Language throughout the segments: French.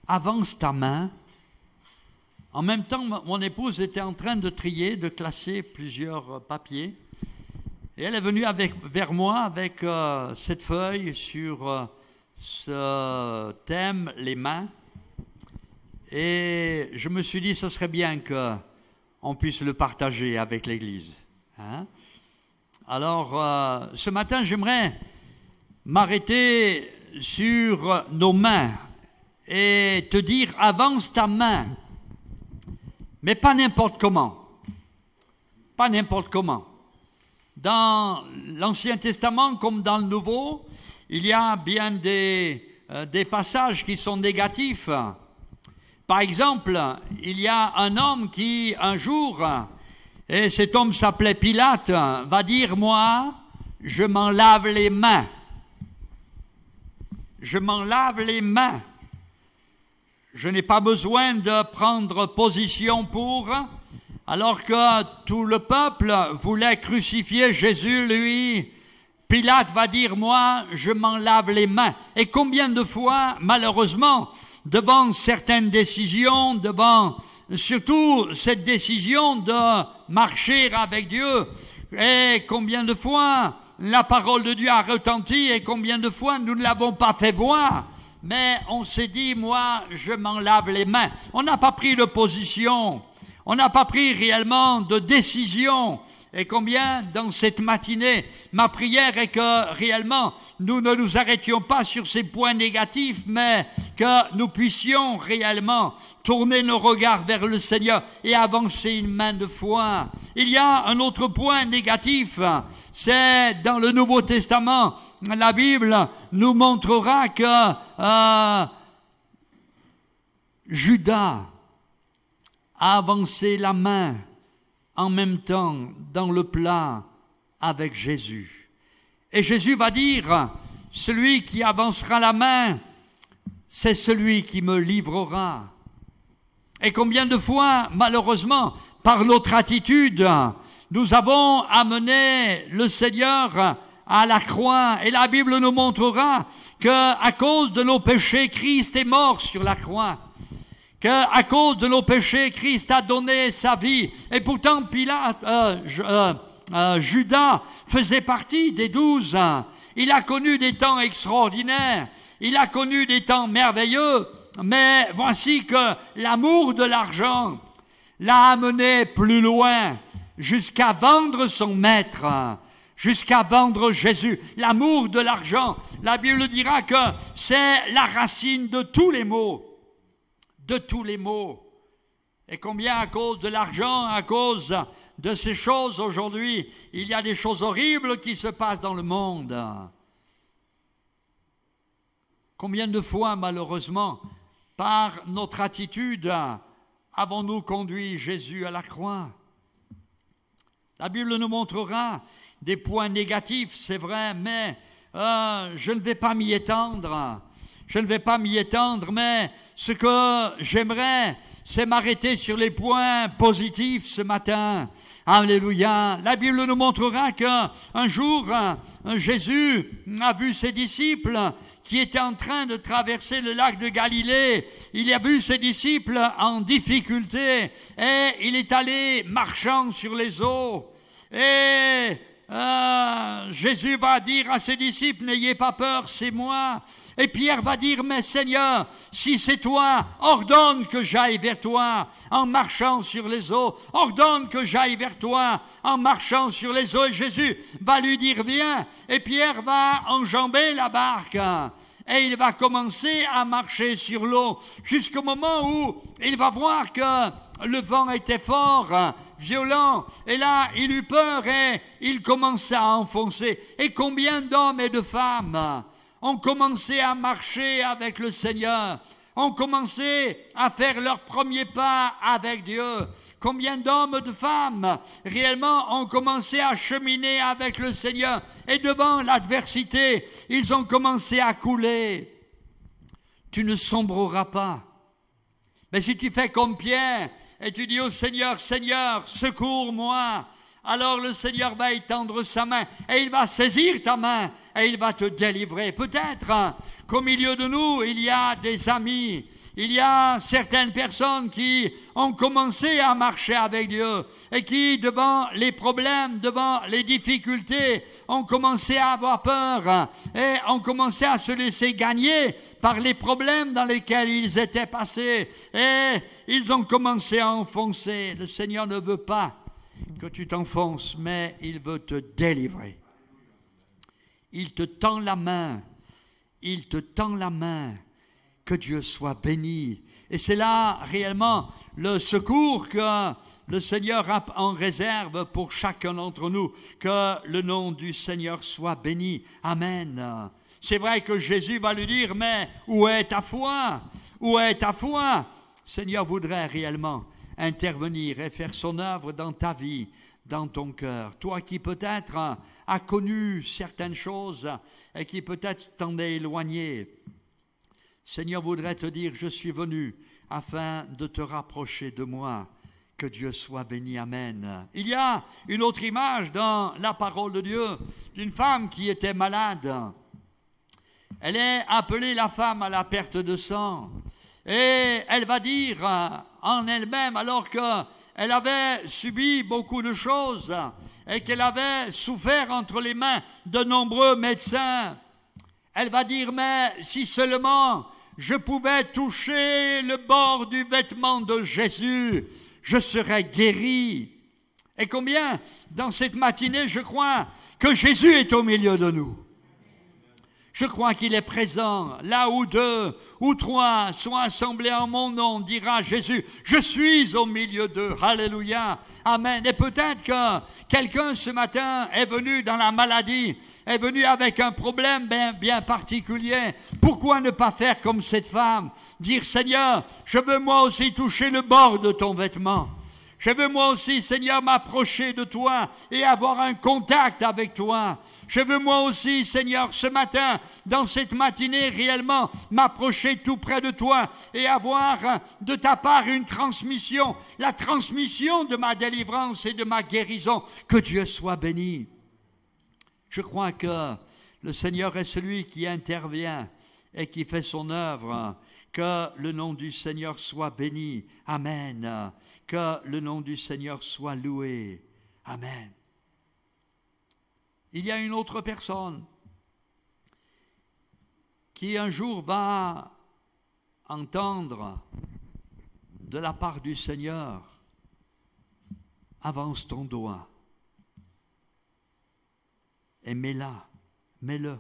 avance ta main. En même temps, mon épouse était en train de trier, de classer plusieurs papiers. Et elle est venue vers moi avec cette feuille sur ce thème, les mains. Et je me suis dit, ce serait bien qu'on puisse le partager avec l'Église. Hein? Alors, ce matin, j'aimerais m'arrêter sur nos mains et te dire, avance ta main. Mais pas n'importe comment. Pas n'importe comment. Dans l'Ancien Testament comme dans le Nouveau, il y a bien des passages qui sont négatifs. Par exemple, il y a un homme qui, un jour, et cet homme s'appelait Pilate, va dire, moi, je m'en lave les mains. Je m'en lave les mains. Je n'ai pas besoin de prendre position pour, alors que tout le peuple voulait crucifier Jésus, lui, Pilate va dire, moi, je m'en lave les mains. Et combien de fois, malheureusement, devant certaines décisions, devant surtout cette décision de marcher avec Dieu, et combien de fois la parole de Dieu a retenti, et combien de fois nous ne l'avons pas fait voir, mais on s'est dit, moi, je m'en lave les mains. On n'a pas pris de position, on n'a pas pris réellement de décision. Et combien dans cette matinée, ma prière est que réellement nous ne nous arrêtions pas sur ces points négatifs, mais que nous puissions réellement tourner nos regards vers le Seigneur et avancer une main de foi. Il y a un autre point négatif, c'est dans le Nouveau Testament. La Bible nous montrera que Judas a avancé la main en même temps dans le plat avec Jésus. Et Jésus va dire, celui qui avancera la main, c'est celui qui me livrera. Et combien de fois, malheureusement, par notre attitude, nous avons amené le Seigneur à la croix. Et la Bible nous montrera qu'à cause de nos péchés, Christ est mort sur la croix. Qu'à cause de nos péchés, Christ a donné sa vie. Et pourtant, Judas faisait partie des 12. Il a connu des temps extraordinaires. Il a connu des temps merveilleux. Mais voici que l'amour de l'argent l'a amené plus loin, jusqu'à vendre son maître, jusqu'à vendre Jésus. L'amour de l'argent, la Bible dira que c'est la racine de tous les maux. De tous les maux. Et combien à cause de l'argent, à cause de ces choses aujourd'hui, il y a des choses horribles qui se passent dans le monde. Combien de fois, malheureusement, par notre attitude, avons-nous conduit Jésus à la croix? La Bible nous montrera des points négatifs, c'est vrai, mais je ne vais pas m'y étendre. Je ne vais pas m'y étendre, mais ce que j'aimerais, c'est m'arrêter sur les points positifs ce matin. Alléluia. La Bible nous montrera qu'un jour, Jésus a vu ses disciples qui étaient en train de traverser le lac de Galilée. Il a vu ses disciples en difficulté et il est allé marchant sur les eaux. Et Jésus va dire à ses disciples, n'ayez pas peur, c'est moi. Et Pierre va dire, mais Seigneur, si c'est toi, ordonne que j'aille vers toi en marchant sur les eaux. Ordonne que j'aille vers toi en marchant sur les eaux. Et Jésus va lui dire, viens. Et Pierre va enjamber la barque. Et il va commencer à marcher sur l'eau jusqu'au moment où il va voir que le vent était fort, violent, et là, il eut peur et il commença à enfoncer. Et combien d'hommes et de femmes ont commencé à marcher avec le Seigneur, ont commencé à faire leurs premiers pas avec Dieu. Combien d'hommes et de femmes réellement ont commencé à cheminer avec le Seigneur et devant l'adversité, ils ont commencé à couler. Tu ne sombreras pas. Mais si tu fais comme Pierre et tu dis au Seigneur, Seigneur, secours-moi, alors le Seigneur va étendre sa main et il va saisir ta main et il va te délivrer. Peut-être qu'au milieu de nous, il y a des amis, il y a certaines personnes qui ont commencé à marcher avec Dieu et qui, devant les problèmes, devant les difficultés, ont commencé à avoir peur et ont commencé à se laisser gagner par les problèmes dans lesquels ils étaient passés. Et ils ont commencé à enfoncer. Le Seigneur ne veut pas que tu t'enfonces, mais il veut te délivrer. Il te tend la main. Il te tend la main. Que Dieu soit béni. Et c'est là réellement le secours que le Seigneur a en réserve pour chacun d'entre nous. Que le nom du Seigneur soit béni. Amen. C'est vrai que Jésus va lui dire, mais où est ta foi? Où est ta foi? Le Seigneur voudrait réellement intervenir et faire son œuvre dans ta vie, dans ton cœur. Toi qui peut-être as connu certaines choses et qui peut-être t'en es éloigné, Seigneur voudrait te dire, je suis venu afin de te rapprocher de moi. Que Dieu soit béni. Amen. Il y a une autre image dans la parole de Dieu d'une femme qui était malade. Elle est appelée la femme à la perte de sang. Et elle va dire en elle-même, alors qu'elle avait subi beaucoup de choses et qu'elle avait souffert entre les mains de nombreux médecins, elle va dire, mais si seulement je pouvais toucher le bord du vêtement de Jésus, je serais guéri. Et combien, dans cette matinée, je crois que Jésus est au milieu de nous. Je crois qu'il est présent. Là où 2 ou 3 sont assemblés en mon nom, dira Jésus, je suis au milieu d'eux. Alléluia. Amen. Et peut-être que quelqu'un ce matin est venu dans la maladie, est venu avec un problème bien particulier. Pourquoi ne pas faire comme cette femme? Dire, Seigneur, je veux moi aussi toucher le bord de ton vêtement. Je veux moi aussi, Seigneur, m'approcher de toi et avoir un contact avec toi. Je veux moi aussi, Seigneur, ce matin, dans cette matinée, réellement m'approcher tout près de toi et avoir de ta part une transmission, la transmission de ma délivrance et de ma guérison. Que Dieu soit béni. Je crois que le Seigneur est celui qui intervient et qui fait son œuvre. Que le nom du Seigneur soit béni. Amen. Que le nom du Seigneur soit loué. Amen. Il y a une autre personne qui un jour va entendre de la part du Seigneur, avance ton doigt et mets-le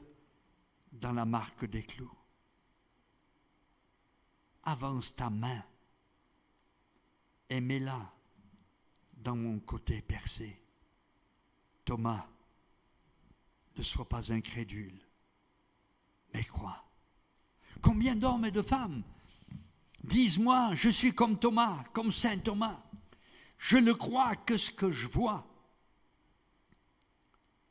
dans la marque des clous. Avance ta main et mets-la dans mon côté percé. Thomas, ne sois pas incrédule, mais crois. Combien d'hommes et de femmes disent, moi, je suis comme Thomas, comme saint Thomas. Je ne crois que ce que je vois.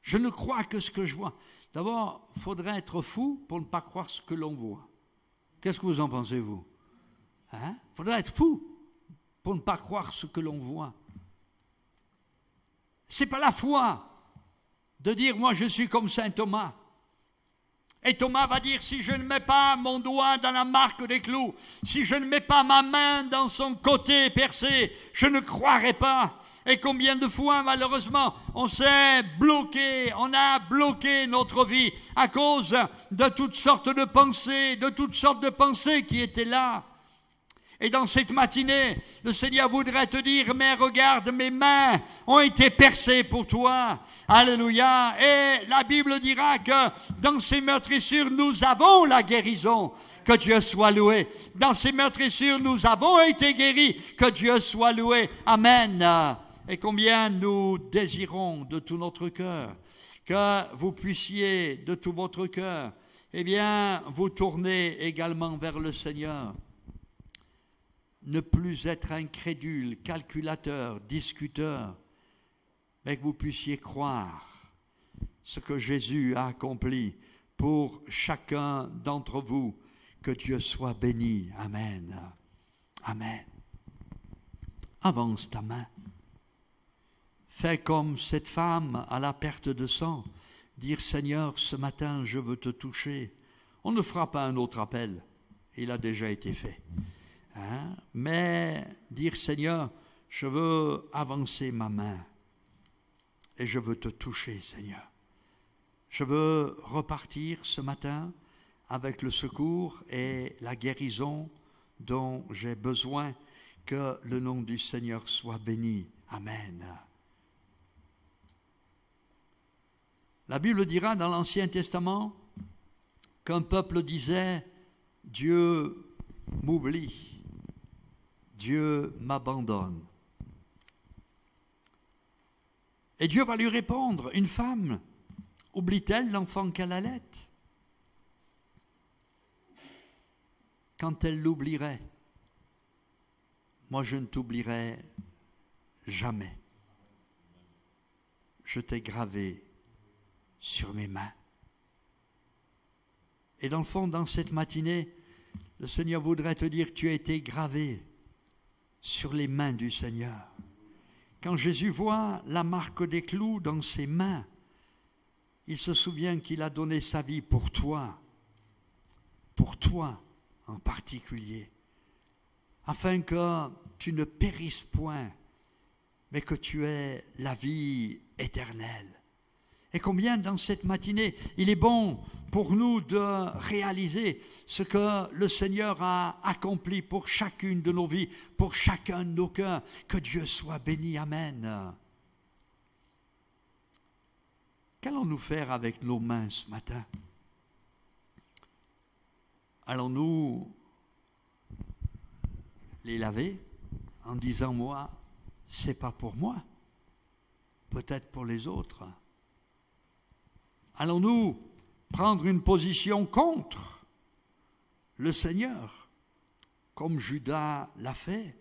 Je ne crois que ce que je vois. D'abord, il faudrait être fou pour ne pas croire ce que l'on voit. Qu'est-ce que vous en pensez, vous? Il faudrait être fou pour ne pas croire ce que l'on voit. Ce n'est pas la foi de dire, moi je suis comme saint Thomas. Et Thomas va dire, si je ne mets pas mon doigt dans la marque des clous, si je ne mets pas ma main dans son côté percé, je ne croirai pas. Et combien de fois, malheureusement, on s'est bloqué, on a bloqué notre vie à cause de toutes sortes de pensées qui étaient là. Et dans cette matinée, le Seigneur voudrait te dire, mais regarde, mes mains ont été percées pour toi. Alléluia. Et la Bible dira que dans ces meurtrissures, nous avons la guérison. Que Dieu soit loué. Dans ces meurtrissures, nous avons été guéris. Que Dieu soit loué. Amen. Et combien nous désirons de tout notre cœur que vous puissiez, de tout votre cœur, eh bien, vous tourner également vers le Seigneur. Ne plus être incrédule, calculateur, discuteur, mais que vous puissiez croire ce que Jésus a accompli pour chacun d'entre vous. Que Dieu soit béni. Amen. Amen. Avance ta main. Fais comme cette femme à la perte de sang. Dire, Seigneur, ce matin, je veux te toucher. On ne fera pas un autre appel. Il a déjà été fait. Mais dire, Seigneur, je veux avancer ma main et je veux te toucher, Seigneur. Je veux repartir ce matin avec le secours et la guérison dont j'ai besoin. Que le nom du Seigneur soit béni. Amen. La Bible dira dans l'Ancien Testament qu'un peuple disait « Dieu m'oublie, Dieu m'abandonne ». Et Dieu va lui répondre, une femme, oublie-t-elle l'enfant qu'elle allait? Quand elle l'oublierait, moi je ne t'oublierai jamais. Je t'ai gravé sur mes mains. Et dans le fond, dans cette matinée, le Seigneur voudrait te dire, tu as été gravé sur les mains du Seigneur. Quand Jésus voit la marque des clous dans ses mains, il se souvient qu'il a donné sa vie pour toi en particulier, afin que tu ne périsses point, mais que tu aies la vie éternelle. Et combien dans cette matinée, il est bon pour nous de réaliser ce que le Seigneur a accompli pour chacune de nos vies, pour chacun de nos cœurs. Que Dieu soit béni. Amen. Qu'allons-nous faire avec nos mains ce matin? Allons-nous les laver en disant, moi, c'est pas pour moi, peut-être pour les autres? Allons-nous prendre une position contre le Seigneur, comme Judas l'a fait?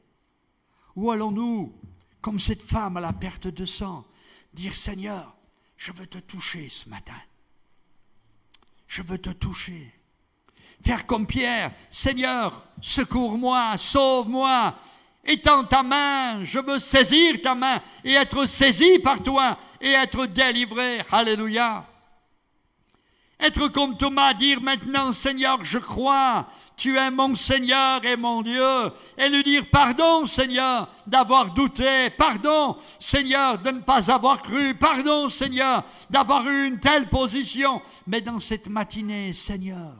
Ou allons-nous, comme cette femme à la perte de sang, dire, Seigneur, je veux te toucher ce matin. Je veux te toucher. Faire comme Pierre, Seigneur, secours-moi, sauve-moi. Étends ta main, je veux saisir ta main et être saisi par toi et être délivré. Alléluia. Être comme Thomas, dire maintenant, Seigneur, je crois, tu es mon Seigneur et mon Dieu. Et lui dire, pardon, Seigneur, d'avoir douté. Pardon, Seigneur, de ne pas avoir cru. Pardon, Seigneur, d'avoir eu une telle position. Mais dans cette matinée, Seigneur,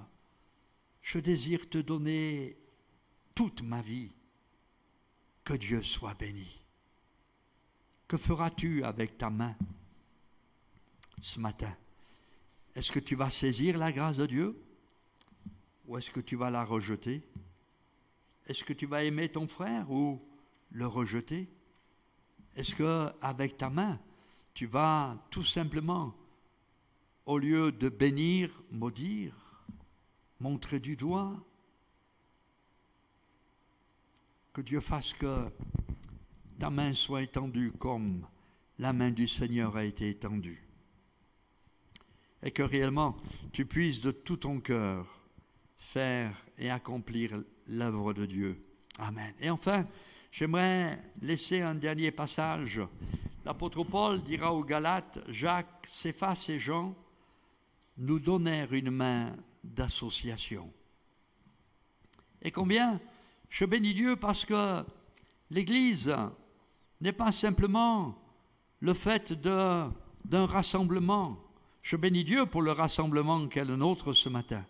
je désire te donner toute ma vie. Que Dieu soit béni. Que feras-tu avec ta main ce matin? Est-ce que tu vas saisir la grâce de Dieu ou est-ce que tu vas la rejeter? Est-ce que tu vas aimer ton frère ou le rejeter? Est-ce que avec ta main, tu vas tout simplement, au lieu de bénir, maudire, montrer du doigt? Que Dieu fasse que ta main soit étendue comme la main du Seigneur a été étendue. Et que réellement, tu puisses de tout ton cœur faire et accomplir l'œuvre de Dieu. Amen. Et enfin, j'aimerais laisser un dernier passage. L'apôtre Paul dira aux Galates, Jacques, Céphas et Jean nous donnèrent une main d'association. Et combien je bénis Dieu parce que l'Église n'est pas simplement le fait d'un rassemblement. Je bénis Dieu pour le rassemblement qu'est le nôtre ce matin.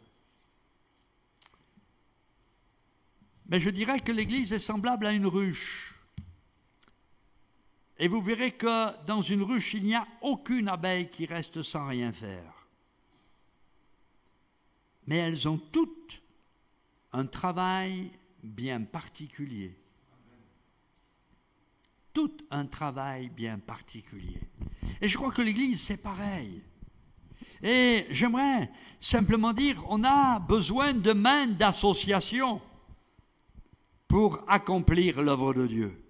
Mais je dirais que l'Église est semblable à une ruche. Et vous verrez que dans une ruche, il n'y a aucune abeille qui reste sans rien faire. Mais elles ont toutes un travail bien particulier. Tout un travail bien particulier. Et je crois que l'Église, c'est pareil. Et j'aimerais simplement dire, on a besoin de mains d'association pour accomplir l'œuvre de Dieu.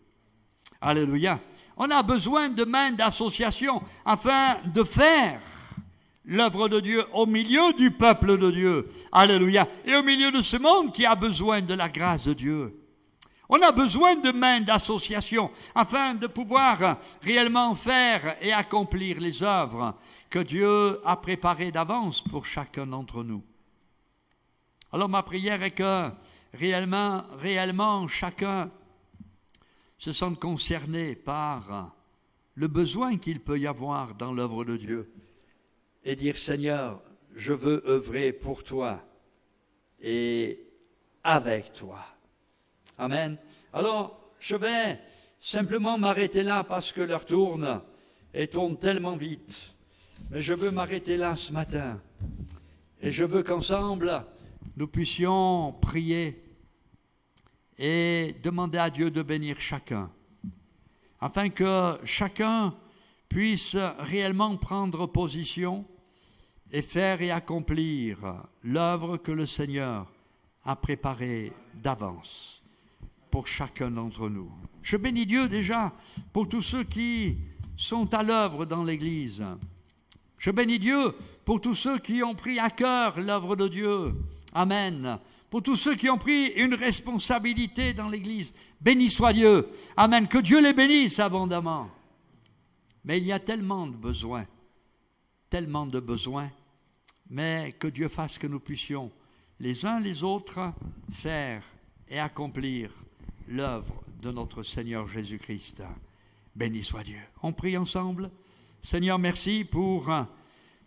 Alléluia. On a besoin de mains d'association afin de faire l'œuvre de Dieu au milieu du peuple de Dieu. Alléluia. Et au milieu de ce monde qui a besoin de la grâce de Dieu. On a besoin de mains d'association afin de pouvoir réellement faire et accomplir les œuvres que Dieu a préparées d'avance pour chacun d'entre nous. Alors ma prière est que réellement chacun se sente concerné par le besoin qu'il peut y avoir dans l'œuvre de Dieu et dire Seigneur, je veux œuvrer pour toi et avec toi. Amen. Alors, je vais simplement m'arrêter là parce que l'heure tourne et tourne tellement vite. Mais je veux m'arrêter là ce matin. Et je veux qu'ensemble, nous puissions prier et demander à Dieu de bénir chacun, afin que chacun puisse réellement prendre position et faire et accomplir l'œuvre que le Seigneur a préparée d'avance pour chacun d'entre nous. Je bénis Dieu déjà pour tous ceux qui sont à l'œuvre dans l'Église. Je bénis Dieu pour tous ceux qui ont pris à cœur l'œuvre de Dieu. Amen. Pour tous ceux qui ont pris une responsabilité dans l'Église. Béni soit Dieu. Amen. Que Dieu les bénisse abondamment. Mais il y a tellement de besoins, mais que Dieu fasse que nous puissions les uns les autres faire et accomplir l'œuvre de notre Seigneur Jésus-Christ. Béni soit Dieu. On prie ensemble. Seigneur, merci pour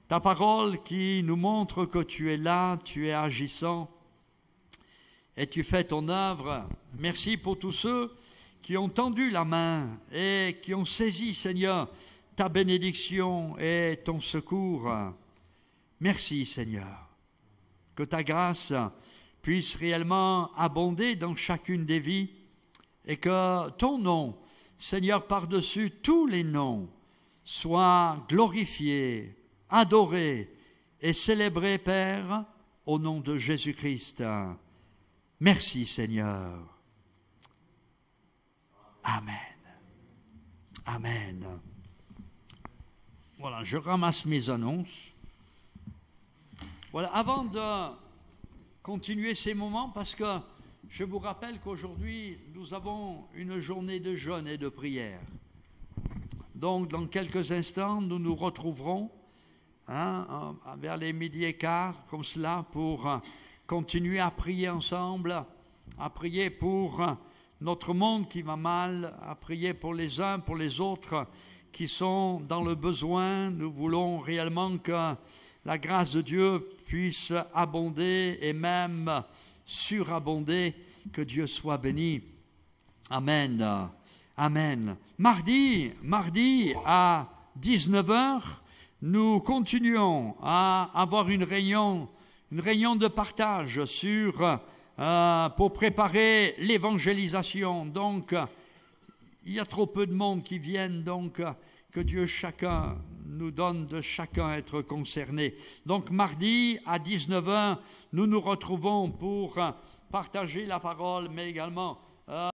ta parole qui nous montre que tu es là, tu es agissant et tu fais ton œuvre. Merci pour tous ceux qui ont tendu la main et qui ont saisi, Seigneur, ta bénédiction et ton secours. Merci, Seigneur. Que ta grâce puisse réellement abonder dans chacune des vies et que ton nom, Seigneur, par-dessus tous les noms, soit glorifié, adoré et célébré, Père, au nom de Jésus-Christ. Merci, Seigneur. Amen. Amen. Voilà, je ramasse mes annonces. Voilà, avant de continuer ces moments, parce que je vous rappelle qu'aujourd'hui, nous avons une journée de jeûne et de prière. Donc, dans quelques instants, nous nous retrouverons vers les midi et quart, comme cela, pour continuer à prier ensemble, à prier pour notre monde qui va mal, à prier pour les uns, pour les autres qui sont dans le besoin. Nous voulons réellement que la grâce de Dieu puisse abonder et même surabonder, que Dieu soit béni. Amen. Amen. Mardi à 19h, nous continuons à avoir une réunion de partage pour préparer l'évangélisation. Donc, il y a trop peu de monde qui viennent, donc que Dieu chacun nous donne de chacun être concerné. Donc mardi à 19h, nous nous retrouvons pour partager la parole, mais également